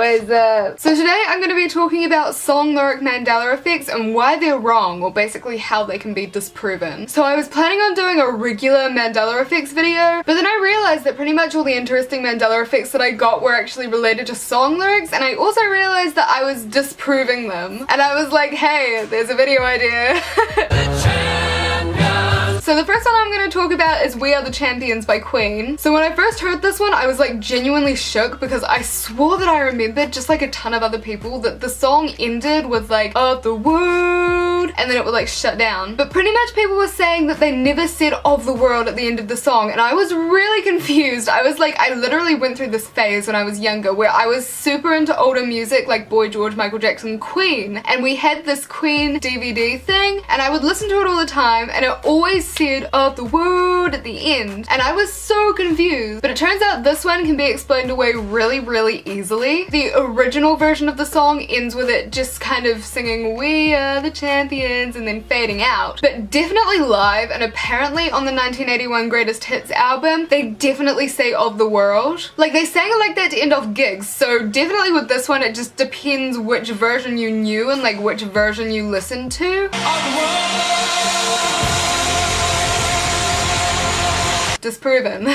What is up? So today I'm going to be talking about song lyric Mandela effects and why they're wrong, or basically how they can be disproven. So I was planning on doing a regular Mandela effects video, but then I realized that pretty much all the interesting Mandela effects that I got were actually related to song lyrics, and I also realized that I was disproving them. And I was like, hey, there's a video idea. So the first one I'm going to talk about is We Are the Champions by Queen. So when I first heard this one, I was like genuinely shook because I swore that I remembered, just like a ton of other people, that the song ended with like, of the world, and then it would like shut down. But pretty much people were saying that they never said of the world at the end of the song, and I was really confused. I was like, I literally went through this phase when I was younger where I was super into older music like Boy George, Michael Jackson, Queen, and we had this Queen DVD thing, and I would listen to it all the time, and it always said of the world at the end, and I was so confused. But it turns out this one can be explained away really easily. The original version of the song ends with it just kind of singing we are the champions and then fading out, but definitely live and apparently on the 1981 Greatest Hits album they definitely say of the world. Like they sang it like that to end off gigs, so definitely with this one it just depends which version you knew and like which version you listened to. Disproven.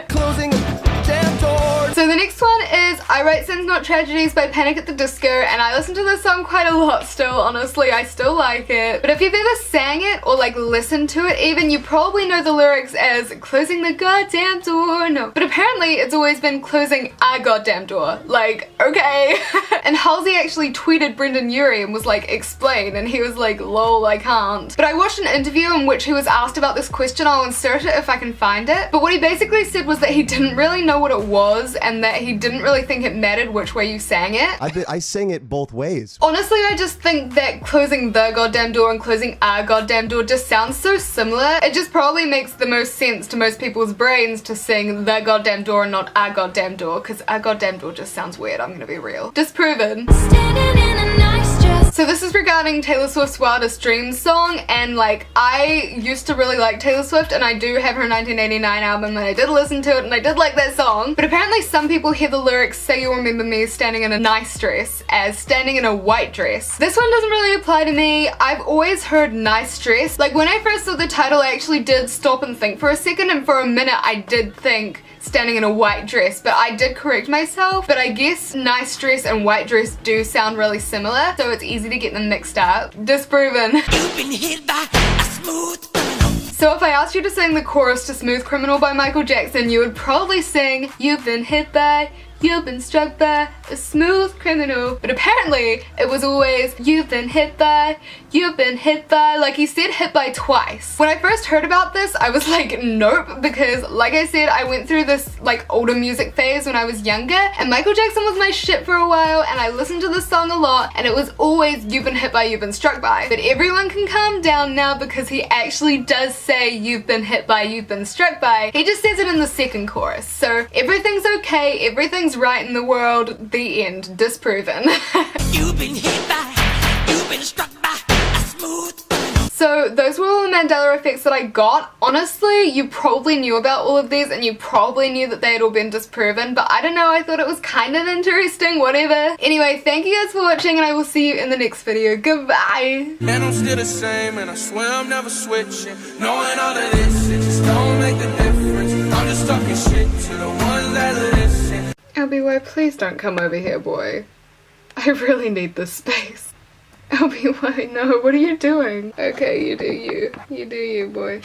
Closing damn door. So the next one is I Write Sins Not Tragedies by Panic at the Disco, and I listen to this song quite a lot still, honestly. I still like it. But if you've ever sang it or like listened to it even, you probably know the lyrics as closing the goddamn door. No. But apparently it's always been closing a goddamn door. Like, okay. And Halsey actually tweeted Brendan Urie and was like, explain, and he was like, lol, I can't. But I watched an interview in which he was asked about this question. I'll insert it if I can find it. But what he basically said was that he didn't really know what it was and that he didn't really think it mattered which way you sang it. I sang it both ways. Honestly, I just think that closing the goddamn door and closing a goddamn door just sounds so similar. It just probably makes the most sense to most people's brains to sing the goddamn door and not a goddamn door, because a goddamn door just sounds weird, I'm gonna be real. Disproven. Standing in a nice dress. So this is regarding Taylor Swift's Wildest Dreams song, and like I used to really like Taylor Swift and I do have her 1989 album and I did listen to it and I did like that song, but apparently some people hear the lyrics say you'll remember me standing in a nice dress as standing in a white dress. This one doesn't really apply to me. I've always heard nice dress. Like when I first saw the title I actually did stop and think for a second, and for a minute I did think standing in a white dress, but I did correct myself. But I guess nice dress and white dress do sound really similar, so it's easy to get them mixed up. Disproven. You've been hit by a smooth criminal. So if I asked you to sing the chorus to Smooth Criminal by Michael Jackson, you would probably sing you've been hit by, you've been struck by a smooth criminal. But apparently it was always you've been hit by, you've been hit by. Like he said hit by twice. When I first heard about this I was like nope, because like I said I went through this like older music phase when I was younger and Michael Jackson was my shit for a while and I listened to this song a lot and it was always you've been hit by, you've been struck by. But everyone can calm down now because he actually does say you've been hit by, you've been struck by. He just says it in the second chorus. So everything's okay, everything's right in the world, the end. Disproven. You've been hit by, you've been struck by a smooth. So those were all the Mandela effects that I got. Honestly, you probably knew about all of these and you probably knew that they had all been disproven, but I don't know, I thought it was kind of interesting, whatever. Anyway, thank you guys for watching and I will see you in the next video. Goodbye. Man, I'm still the same and I swear I'm never switching. Knowing all of this, it just don't make the difference. I'm just talking shit to the ones that listen. LBY, please don't come over here, boy. I really need this space. LBY, no, what are you doing? Okay, you do you. You do you, boy.